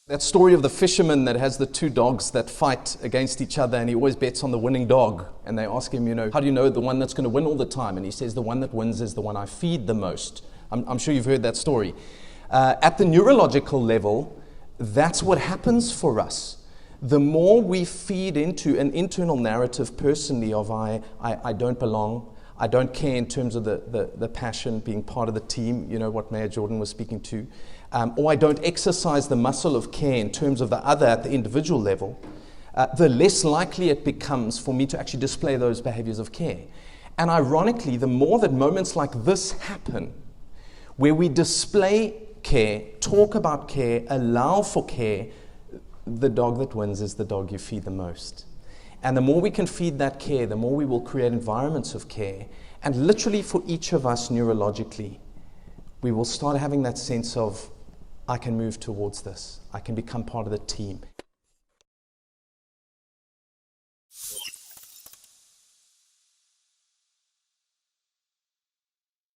That story of the fisherman that has the two dogs that fight against each other, and he always bets on the winning dog. And they ask him, how do you know the one that's going to win all the time? And he says, the one that wins is the one I feed the most. I'm sure you've heard that story. At the neurological level, that's what happens for us. The more we feed into an internal narrative personally of I don't belong, I don't care in terms of the passion, being part of the team, what Mayor Jordan was speaking to, or I don't exercise the muscle of care in terms of the other at the individual level, the less likely it becomes for me to actually display those behaviors of care. And ironically, the more that moments like this happen, where we display care, talk about care, allow for care, the dog that wins is the dog you feed the most. And the more we can feed that care, the more we will create environments of care. And literally for each of us neurologically, we will start having that sense of, I can move towards this. I can become part of the team.